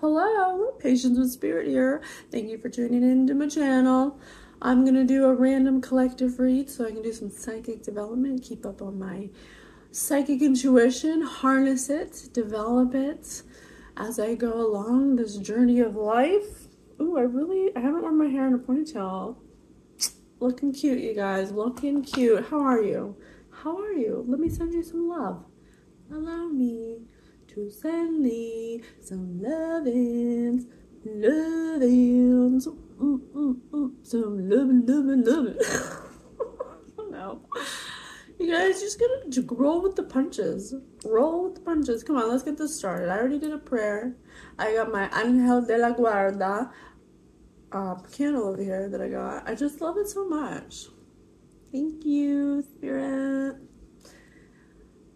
Hello, Patience with Spirit here. Thank you for tuning into my channel. I'm going to do a random collective read so I can do some psychic development, keep up on my psychic intuition, harness it, develop it as I go along this journey of life. Ooh, I haven't worn my hair in a ponytail. Looking cute, you guys. Looking cute. How are you? How are you? Let me send you some love. Allow me to send thee some lovins, some lovin'. No. You guys just gotta roll with the punches. Roll with the punches. Come on, let's get this started. I already did a prayer. I got my Angel de la Guarda candle over here that I got. I just love it so much. Thank you, Spirit.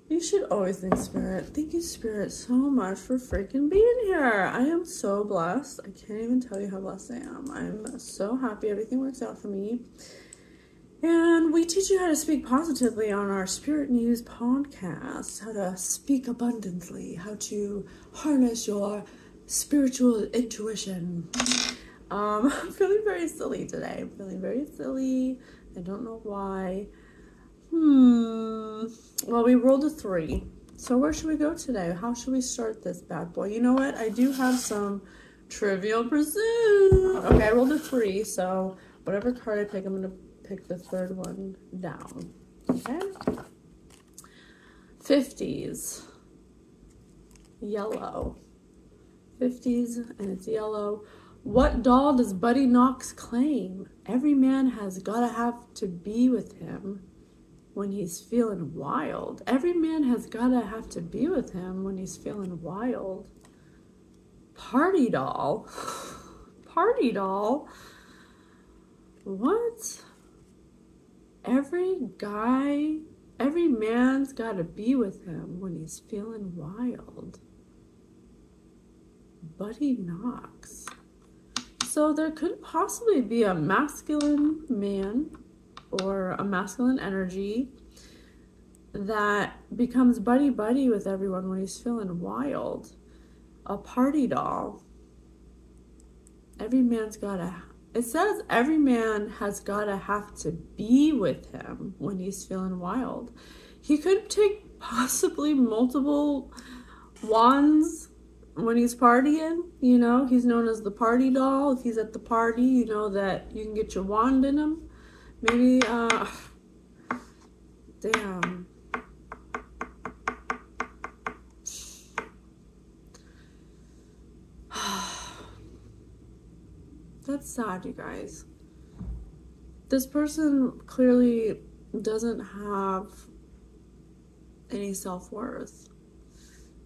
You should always thank Spirit. Thank you, Spirit, so much for freaking being here. I am so blessed. I can't even tell you how blessed I am. I'm so happy everything works out for me. And we teach you how to speak positively on our Spirit News podcast, how to speak abundantly, how to harness your spiritual intuition. I'm feeling very silly today. I'm feeling very silly. I don't know why. Well, we rolled a 3. So where should we go today? How should we start this bad boy? You know what? I do have some Trivial Pursuit. Okay, I rolled a 3, so whatever card I pick, I'm going to pick the third one down. Okay? 50s. Yellow. 50s, and it's yellow. What doll does Buddy Knox claim? Every man has gotta have to be with him when he's feeling wild. Every man has gotta have to be with him when he's feeling wild. Party doll. Party doll. What? Every man's gotta be with him when he's feeling wild. Buddy Knox. So there could possibly be a masculine man or a masculine energy that becomes buddy-buddy with everyone when he's feeling wild. A party doll. It says every man has gotta have to be with him when he's feeling wild. He could take possibly multiple wands when he's partying, you know. He's known as the party doll. If he's at the party, you know that you can get your wand in him. Maybe, damn. That's sad, you guys. This person clearly doesn't have any self-worth.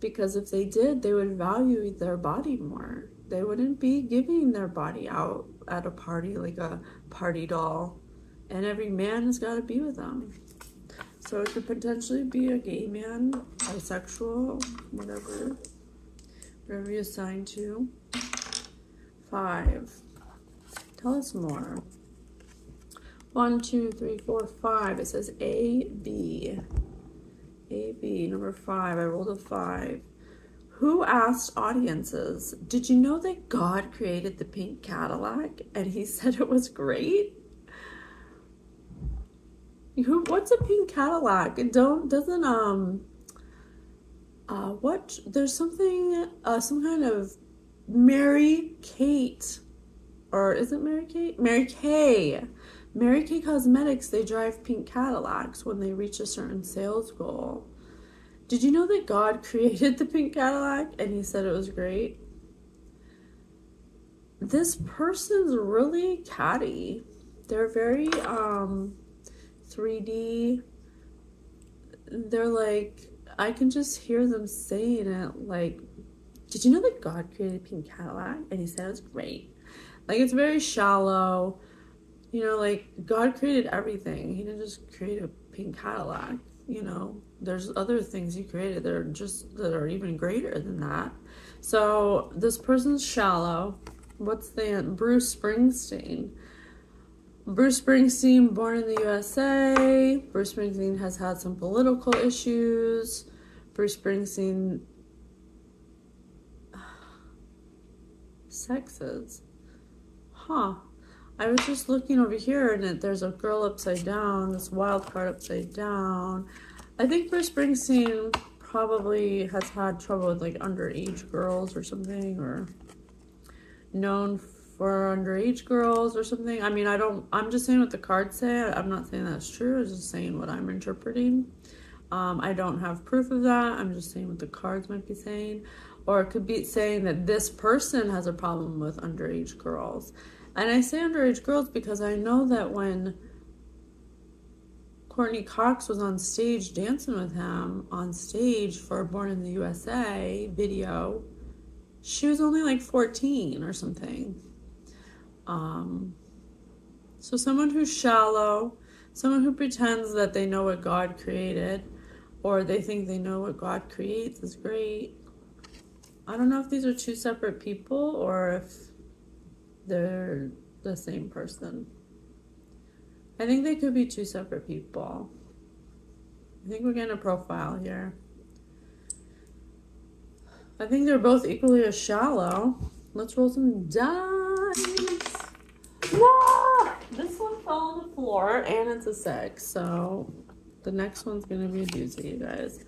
Because if they did, they would value their body more. They wouldn't be giving their body out at a party like a party doll. And every man has got to be with them. So it could potentially be a gay man, bisexual, whatever you're assigned to. 5. Tell us more. 1, 2, 3, 4, 5. It says A, B. A, B, number 5. I rolled a 5. Who asked audiences, did you know that God created the pink Cadillac and he said it was great? What's a pink Cadillac? There's something, some kind of Mary Kate, or is it Mary Kate? Mary Kay. Mary Kay Cosmetics, they drive pink Cadillacs when they reach a certain sales goal. Did you know that God created the pink Cadillac and he said it was great? This person's really catty. They're very 3D. They're like, I can just hear them saying it like, did you know that God created a pink Cadillac and he said it was great? Like, it's very shallow. You know, like, God created everything. He didn't just create a pink Cadillac. You know, there's other things he created that are even greater than that. So this person's shallow. What's the Bruce Springsteen? Bruce Springsteen, born in the USA. Bruce Springsteen has had some political issues. Bruce Springsteen sexes. Huh. I was just looking over here and there's a girl upside down, this wild card upside down. I think Bruce Springsteen probably has had trouble with like underage girls or something, or known for underage girls or something. I mean, I'm just saying what the cards say. I'm not saying that's true. I'm just saying what I'm interpreting. I don't have proof of that. I'm just saying what the cards might be saying. Or it could be saying that this person has a problem with underage girls. And I say underage girls because I know that when Courtney Cox was on stage dancing with him on stage for Born in the USA video, she was only like 14 or something. So someone who's shallow, someone who pretends that they know what God created, or they think they know what God creates is great. I don't know if these are two separate people or if they're the same person. I think they could be two separate people. I think we're getting a profile here. I think they're both equally as shallow. Let's roll some dice. Ah! This one fell on the floor and it's a 6. So the next one's going to be a doozy, you guys.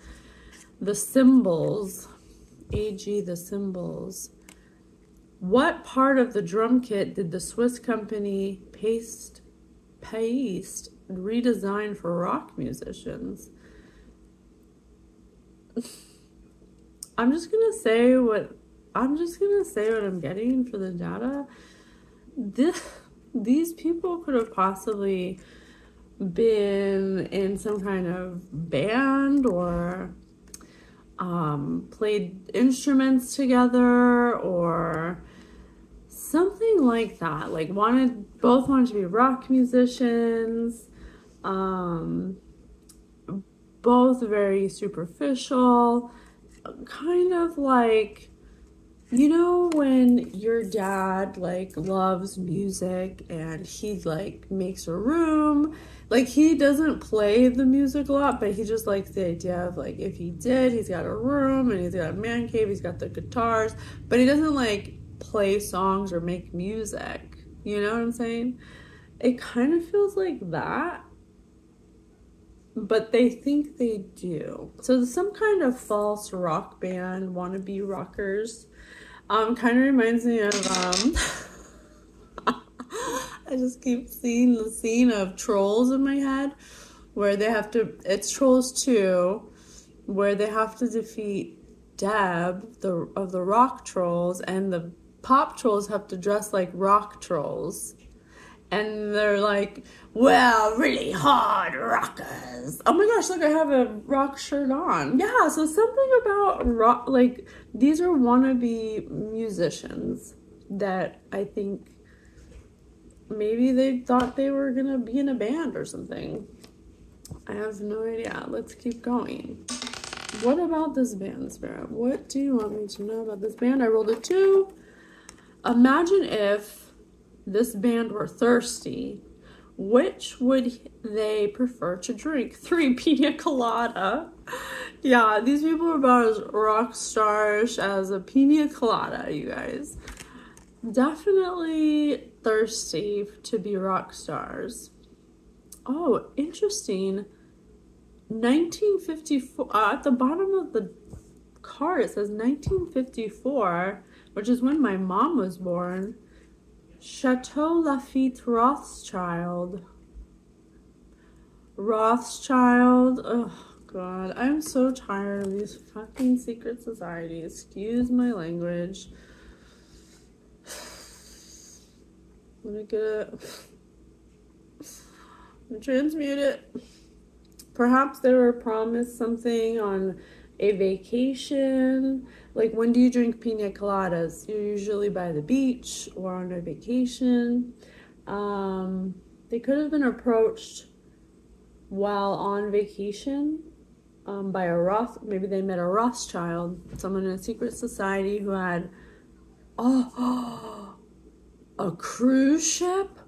The symbols. AG, the symbols. What part of the drum kit did the Swiss company Paste redesign for rock musicians? I'm just gonna say what I'm getting for the data. These people could have possibly been in some kind of band or played instruments together or something like that. Like both wanted to be rock musicians. Both very superficial, kind of like, you know, when your dad like loves music and he like makes a room, like he doesn't play the music a lot, but he just likes the idea of like, if he did, he's got a room and he's got a man cave, he's got the guitars, but he doesn't like play songs or make music. You know what I'm saying? It kind of feels like that, but they think they do. So some kind of false rock band, wannabe rockers. Kind of reminds me of, I just keep seeing the scene of Trolls in my head, where they have to, it's Trolls 2, where they have to defeat Deb, of the rock trolls, and the pop trolls have to dress like rock trolls. And they're like, well, really hard rockers. Oh my gosh, look, I have a rock shirt on. Yeah, so something about rock, like, these are wannabe musicians that I think maybe they thought they were going to be in a band or something. I have no idea. Let's keep going. What about this band, Spirit? What do you want me to know about this band? I rolled a 2. Imagine if this band were thirsty. Which would they prefer to drink? 3, pina colada. Yeah, these people are about as rock stars as a pina colada, you guys. Definitely thirsty to be rock stars. Oh, interesting. 1954, at the bottom of the card it says 1954, which is when my mom was born. Chateau Lafite Rothschild. Oh god, I'm so tired of these fucking secret societies. Excuse my language. I'm gonna get it. I'm gonna transmute it. Perhaps they were promised something on a vacation. Like, when do you drink pina coladas? You're usually by the beach or on a vacation. They could have been approached while on vacation by maybe they met a Rothschild, someone in a secret society who had a cruise ship.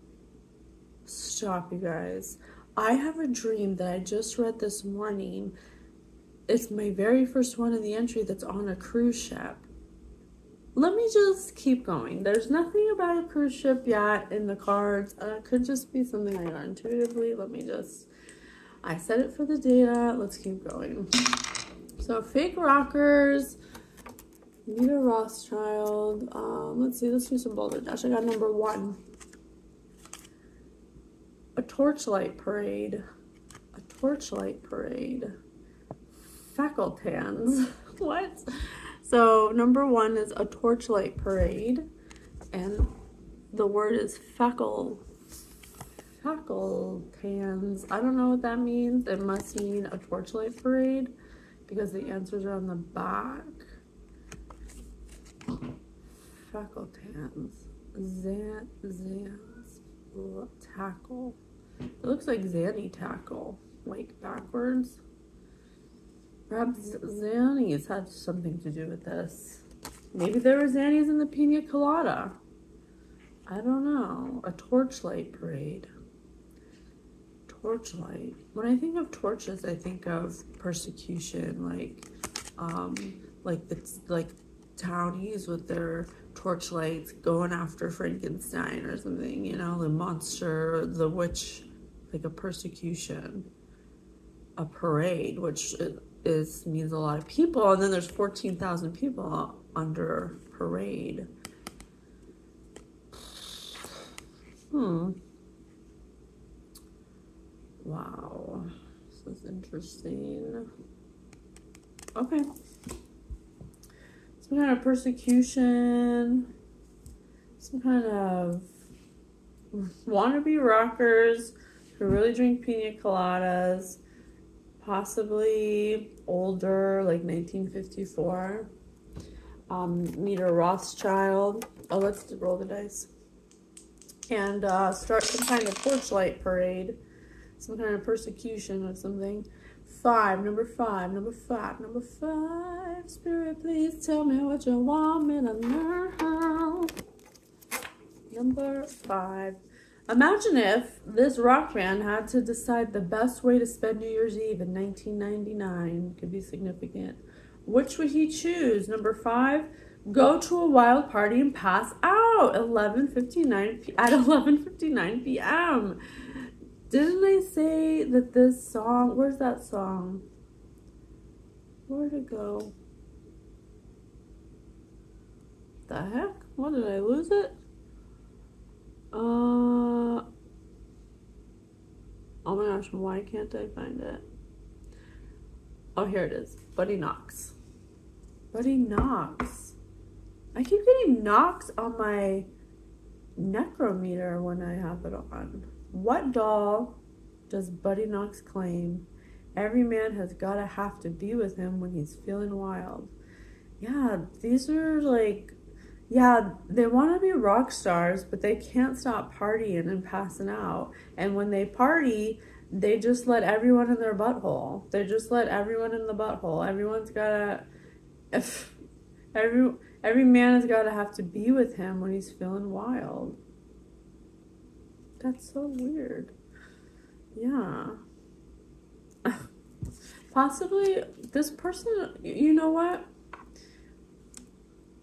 Stop, you guys. I have a dream that I just read this morning. It's my very first one in the entry that's on a cruise ship. Let me just keep going. There's nothing about a cruise ship yet in the cards. It could just be something I got intuitively. I set it for the data. Let's keep going. So fake rockers. Need a Rothschild. Let's see. Let's do some Boulder Dash. I got number 1. A torchlight parade. A torchlight parade. Facultans. What? So number 1 is a torchlight parade, and the word is facultans. I don't know what that means. It must mean a torchlight parade because the answers are on the back. Facultans. Tackle. It looks like Zanny tackle, like backwards. Perhaps Zannies had something to do with this. Maybe there were Zannies in the pina colada. I don't know. A torchlight parade. Torchlight. When I think of torches, I think of persecution, like townies with their torchlights going after Frankenstein or something. You know, the monster, the witch, like a persecution. A parade, which means a lot of people, and then there's 14,000 people under parade. Wow, this is interesting. Okay, some kind of persecution, some kind of wannabe rockers who really drink pina coladas. Possibly older, like 1954. Need a Rothschild. Oh, let's roll the dice. And start some kind of torchlight parade. Some kind of persecution of something. 5, number 5, number 5, number 5. Spirit, please tell me what you want me to know. Number 5. Imagine if this rock band had to decide the best way to spend New Year's Eve in 1999. Could be significant. Which would he choose? Number 5, go to a wild party and pass out at 11:59 p.m. Didn't I say that this song, where's that song? Where'd it go? The heck? What, did I lose it? Oh my gosh, why can't I find it? Oh, here it is. Buddy Knox. Buddy Knox. I keep getting knocks on my necrometer when I have it on. What doll does Buddy Knox claim every man has gotta have to be with him when he's feeling wild? Yeah, these are like, yeah, they want to be rock stars, but they can't stop partying and passing out. And when they party, they just let everyone in their butthole. They just let everyone in the butthole. Everyone's gotta, every man has gotta have to be with him when he's feeling wild. That's so weird. Yeah. Possibly this person, you know what?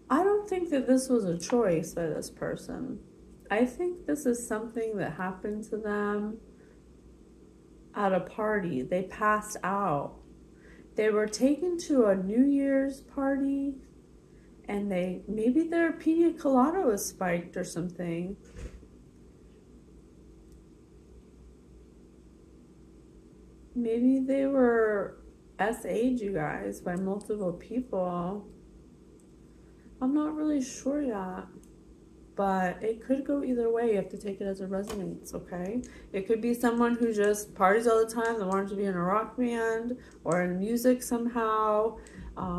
I don't think that this was a choice by this person. I think this is something that happened to them at a party. They passed out. They were taken to a New Year's party, and maybe their pina colada was spiked or something. Maybe they were SA'd, you guys, by multiple people. I'm not really sure yet, but it could go either way. You have to take it as it resonates, okay? It could be someone who just parties all the time that wanted to be in a rock band or in music somehow.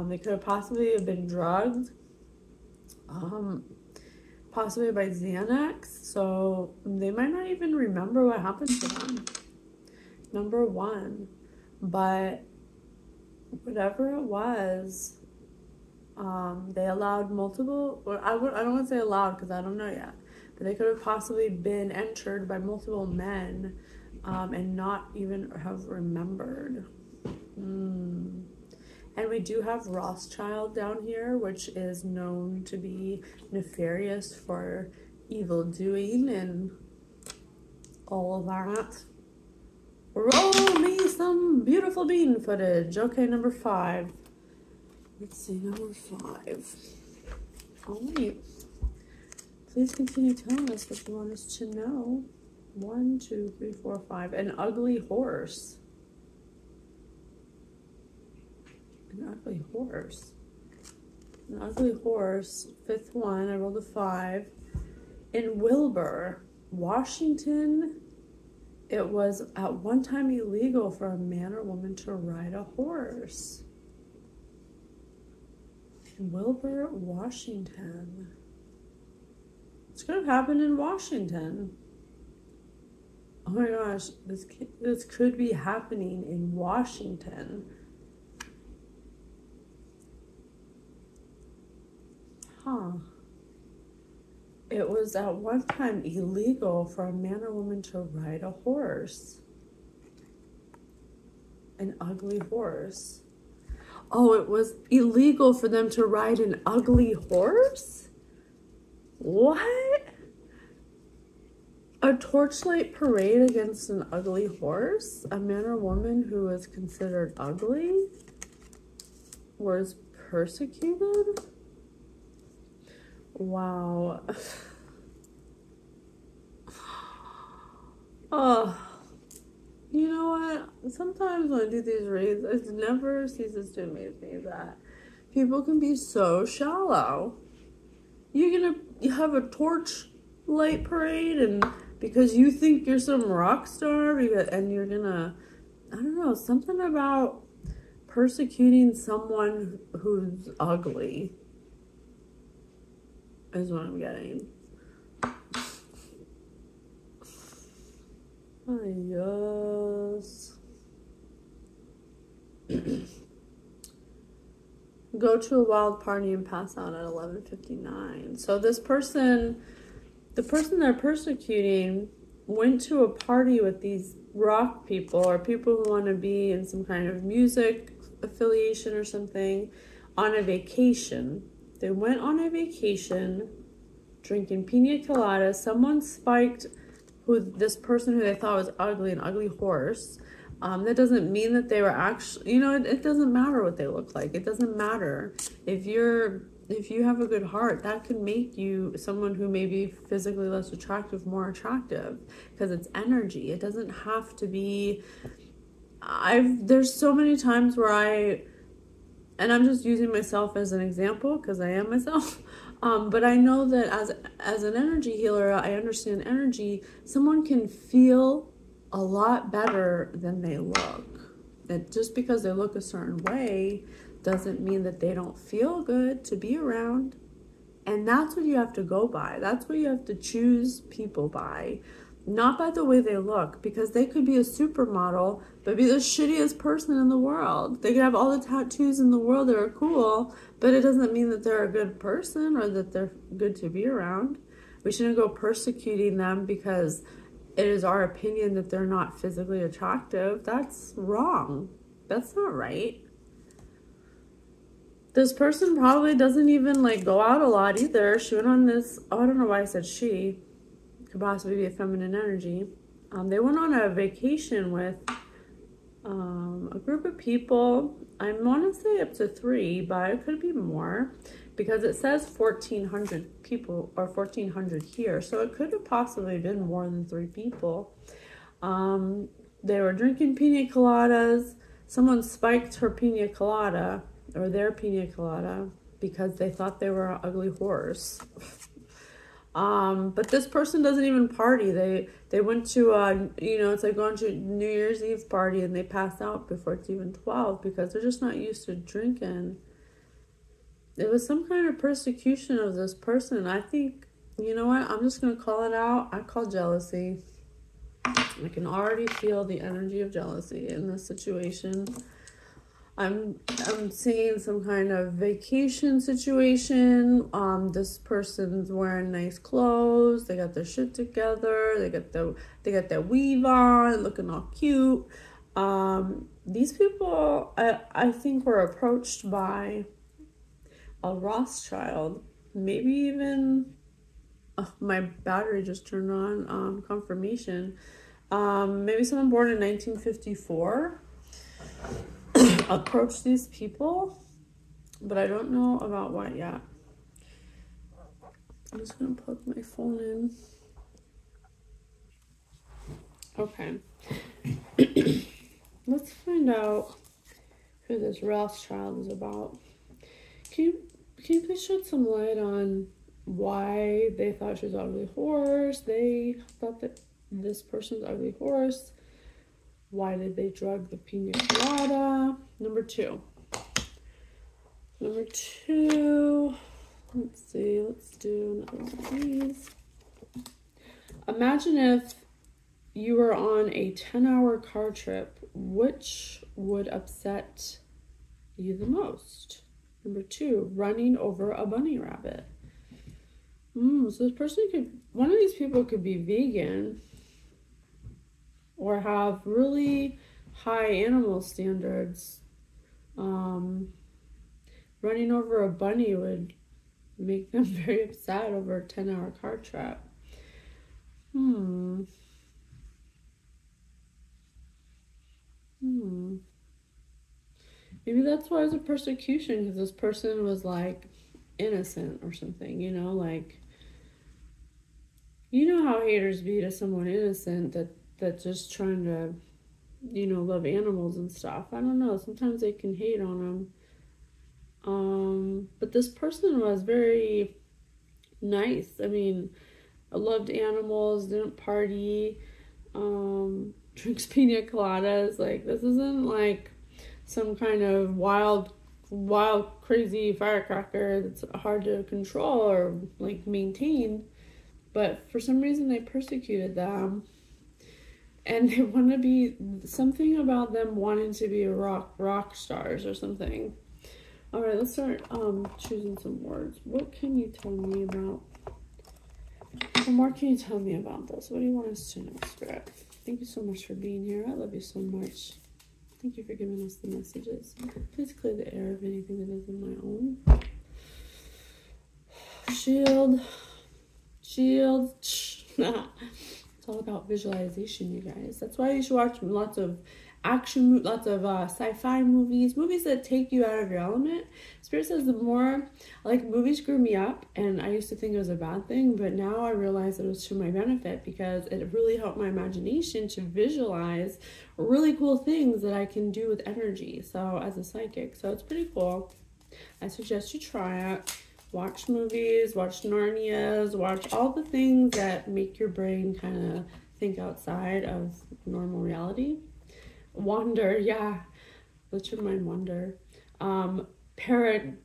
They could have possibly have been drugged, possibly by Xanax, so they might not even remember what happened to them. Number 1, but whatever it was, they allowed multiple, or I don't want to say allowed because I don't know yet, but they could have possibly been entered by multiple men and not even have remembered. And we do have Rothschild down here, which is known to be nefarious for evil doing and all of that. Roll me some beautiful bean footage. Okay, number 5. Let's see, number 5. All right. Please continue telling us what you want us to know. 1, 2, 3, 4, 5. An ugly horse. An ugly horse. An ugly horse. 5th one. I rolled a 5. In Wilbur, Washington, it was at one time illegal for a man or woman to ride a horse. In Wilbur, Washington. This could have happened in Washington. Oh my gosh, this could be happening in Washington. Huh. It was at one time illegal for a man or woman to ride a horse. An ugly horse. Oh, it was illegal for them to ride an ugly horse? What? A torchlight parade against an ugly horse? A man or woman who was considered ugly was persecuted? Wow. Oh, you know what? Sometimes when I do these reads, it never ceases to amaze me that people can be so shallow. You have a torch light parade, and because you think you're some rock star, and you're gonna, I don't know, something about persecuting someone who's ugly is what I'm getting. Yes. Go to a wild party and pass out at 11:59. So this person, the person they're persecuting, went to a party with these rock people or people who want to be in some kind of music affiliation or something on a vacation. They went on a vacation drinking pina coladas. Someone spiked this person who they thought was ugly, an ugly horse. That doesn't mean that they were actually, it doesn't matter what they look like. It doesn't matter. If you have a good heart, that can make you someone who may be physically less attractive, more attractive, because it's energy. It doesn't have to be, there's so many times where and I'm just using myself as an example because I am myself. But I know that as an energy healer, I understand energy. Someone can feel a lot better than they look. And just because they look a certain way doesn't mean that they don't feel good to be around. And that's what you have to go by. That's what you have to choose people by. Not by the way they look, because they could be a supermodel, but be the shittiest person in the world. They could have all the tattoos in the world that are cool, but it doesn't mean that they're a good person or that they're good to be around. We shouldn't go persecuting them because it is our opinion that they're not physically attractive. That's wrong. That's not right. This person probably doesn't even go out a lot either. She went on this, I don't know why I said she. Could possibly be a feminine energy. They went on a vacation with a group of people. I want to say up to 3, but it could be more because it says 1,400 people or 1,400 here. So it could have possibly been more than 3 people. They were drinking pina coladas. Someone spiked her pina colada or their pina colada because they thought they were an ugly horse. But this person doesn't even party. They went to, it's like going to a New Year's Eve party and they pass out before it's even 12 because they're just not used to drinking. It was some kind of persecution of this person. I think, you know what? I'm just going to call it out. I call jealousy. I can already feel the energy of jealousy in this situation. I'm seeing some kind of vacation situation. This person's wearing nice clothes. They got their shit together. They got their weave on, looking all cute. These people, I think, were approached by a Rothschild, maybe even, my battery just turned on, confirmation. Maybe someone born in 1954 approached these people, but I don't know about what yet. I'm just gonna plug my phone in. Okay. Let's find out who this Rothschild is about. Can you please shed some light on why they thought she was an ugly horse? They thought that this person's an ugly horse. Why did they drug the pina colada? Number two, let's see, let's do another one of these. Imagine if you were on a 10-hour car trip, which would upset you the most? Number two, running over a bunny rabbit. So this person one of these people could be vegan or have really high animal standards. Running over a bunny would make them very upset over a 10-hour car trip. Maybe that's why it's a persecution, because this person was like innocent or something, you know, like, you know how haters be to someone innocent that's just trying to, you know, love animals and stuff. I don't know, sometimes they can hate on them. But this person was very nice. I mean, I loved animals, didn't party, drinks pina coladas. Like, this isn't like some kind of wild, crazy firecracker that's hard to control or like maintain. But for some reason they persecuted them, and they want to be, something about them wanting to be rock stars or something. All right, let's start choosing some words. What can you tell me about? What more can you tell me about this? What do you want us to know, Spirit? Thank you so much for being here. I love you so much. Thank you for giving us the messages. Please clear the air of anything that isn't my own. Shield. It's all about visualization, you guys. That's why you should watch lots of action, lots of sci-fi movies that take you out of your element. Spirit says the more, like, movies grew me up, and I used to think it was a bad thing, but now I realize it was to my benefit, because it really helped my imagination to visualize really cool things that I can do with energy, so as a psychic. So it's pretty cool. I suggest you try it. Watch movies, watch Narnias, watch all the things that make your brain kind of think outside of normal reality. Wander, yeah. Let your mind wander. Peregrinate.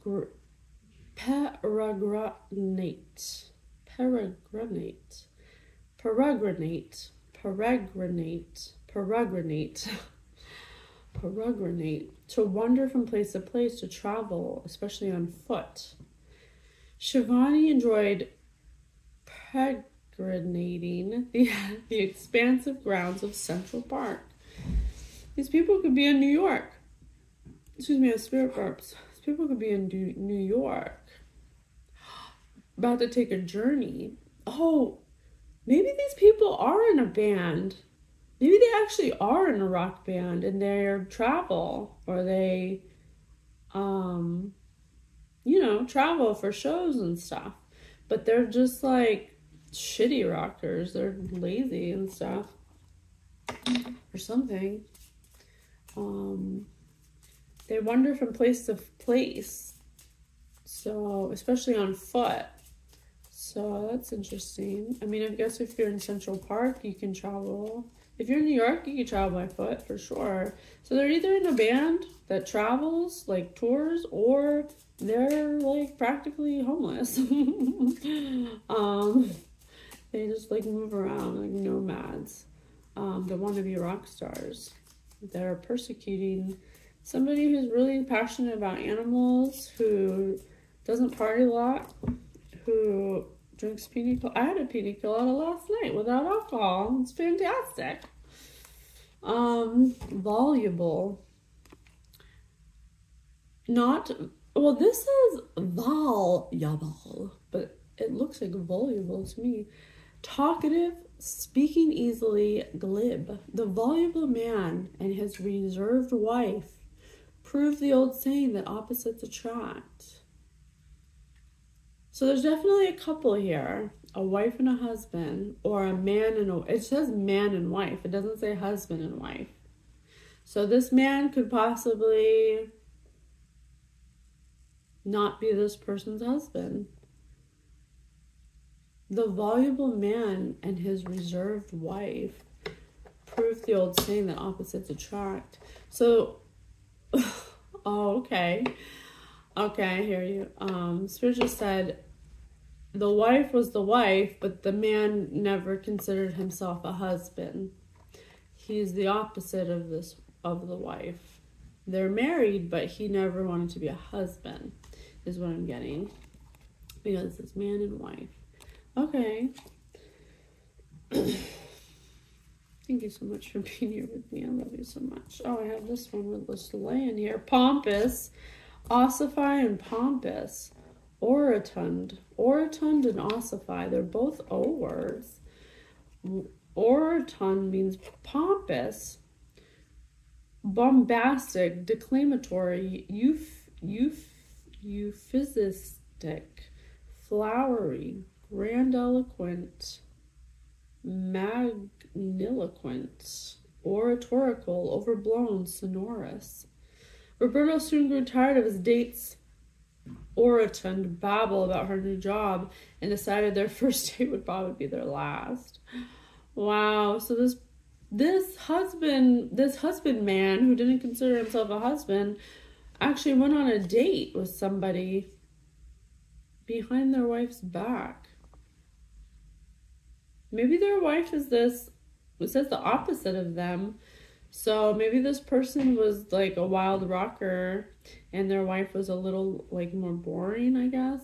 To wander from place to place, to travel, especially on foot. Shivani enjoyed peregrinating the expansive grounds of Central Park. These people could be in New York. Excuse me, spirit burps. These people could be in New York, about to take a journey. Oh, maybe these people are in a band. Maybe they actually are in a rock band and they're travel, or they, you know, travel for shows and stuff. But they're just like shitty rockers. They're lazy and stuff, or something. They wander from place to place, so especially on foot. So that's interesting. I mean, I guess if you're in Central Park, you can travel. If you're in New York, you can travel by foot for sure. So they're either in a band that travels, like tours, or they're like practically homeless. They just like move around like nomads. They want to be rock stars. They're persecuting somebody who's really passionate about animals, who doesn't party a lot, who drinks pina colada. I had a pina colada last night without alcohol. It's fantastic. Voluble. Not, well, this says voluble, but it looks like voluble to me. Talkative, speaking easily, glib. The voluble man and his reserved wife prove the old saying that opposites attract. So there's definitely a couple here, a wife and a husband, or a man and a, it says man and wife. It doesn't say husband and wife. So this man could possibly not be this person's husband. The voluble man and his reserved wife prove the old saying that opposites attract. So, oh, okay. Okay, I hear you. Spirit just said the wife was the wife, but the man never considered himself a husband. He's the opposite of the wife. They're married, but he never wanted to be a husband, is what I'm getting. Because it's man and wife. Okay. Thank you so much for being here with me. I love you so much. Oh, I have this one with the Soleil in here. Pompous. Ossify and pompous. Orotund. Orotund and ossify. They're both O words. Orotund means pompous, bombastic, declamatory, euphemistic, flowery, grandiloquent, magniloquent, oratorical, overblown, sonorous. Roberto soon grew tired of his date's orotund babble about her new job and decided their first date would probably be their last. Wow. So this husband man who didn't consider himself a husband actually went on a date with somebody behind their wife's back. Maybe their wife is this, it says the opposite of them. So maybe this person was like a wild rocker and their wife was a little like more boring, I guess.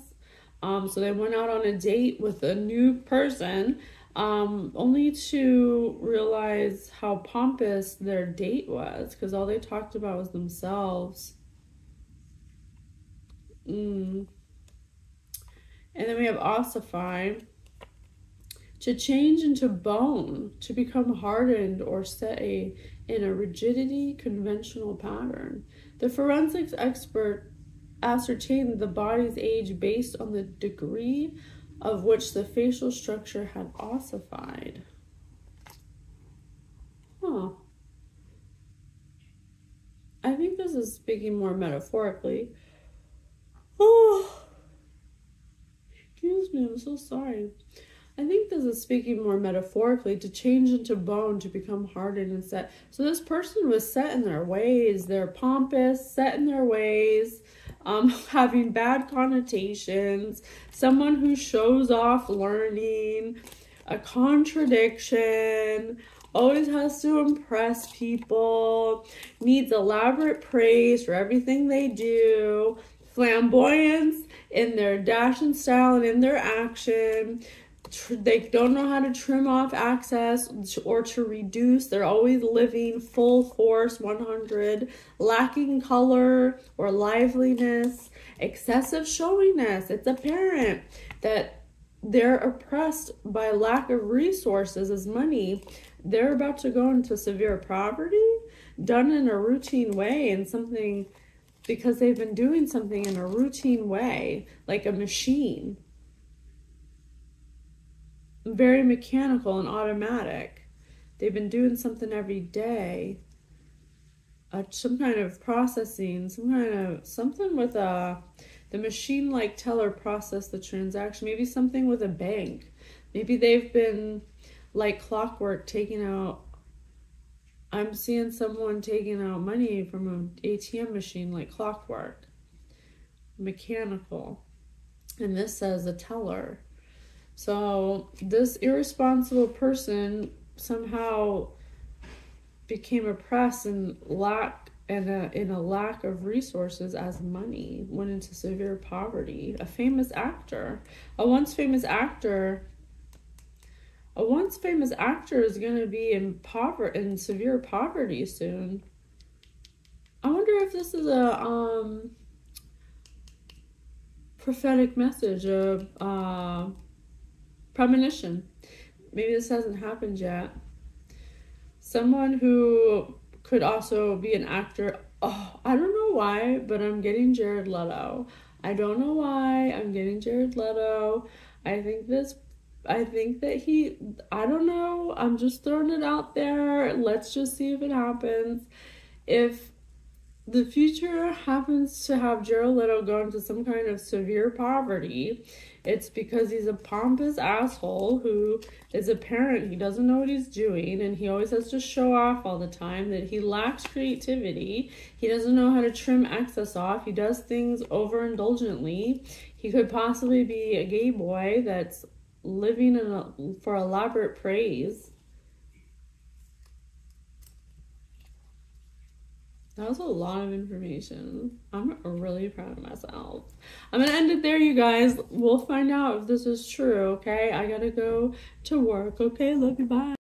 So they went out on a date with a new person, only to realize how pompous their date was, because all they talked about was themselves. And then we have ossify. To change into bone, to become hardened or set in a rigidity conventional pattern. The forensics expert ascertained the body's age based on the degree of which the facial structure had ossified. Huh. I think this is speaking more metaphorically. Oh, excuse me, I'm so sorry. I think this is speaking more metaphorically, to change into bone, to become hardened and set. So this person was set in their ways. They're pompous, set in their ways, having bad connotations, someone who shows off learning, a contradiction, always has to impress people, needs elaborate praise for everything they do, flamboyance in their dash and style and in their action. They don't know how to trim off excess or to reduce. They're always living full force 100, lacking color or liveliness, excessive showiness. It's apparent that they're oppressed by lack of resources as money. They're about to go into severe poverty, done in a routine way, and something because they've been doing something in a routine way, like a machine. Very mechanical and automatic. They've been doing something every day, some kind of processing, something with the machine like teller process the transaction. Maybe something with a bank. Maybe they've been like clockwork taking out. I'm seeing someone taking out money from an ATM machine like clockwork, mechanical, and this says a teller. So this irresponsible person somehow became oppressed and in a lack of resources as money, went into severe poverty. A famous actor, a once famous actor, A once famous actor is going to be in severe poverty soon. I wonder if this is a prophetic message, a premonition. Maybe this hasn't happened yet. Someone who could also be an actor. Oh, I don't know why, but I'm getting Jared Leto. I don't know why I'm getting Jared Leto. I think that I don't know. I'm just throwing it out there. Let's just see if it happens. If the future happens to have Jared Leto go into some kind of severe poverty, it's because he's a pompous asshole who is a parent. He doesn't know what he's doing, and he always has to show off all the time, that he lacks creativity. He doesn't know how to trim excess off. He does things overindulgently. He could possibly be a gay boy that's living for elaborate praise. That was a lot of information. I'm really proud of myself. I'm going to end it there, you guys. We'll find out if this is true, okay? I got to go to work, okay? Love you, bye.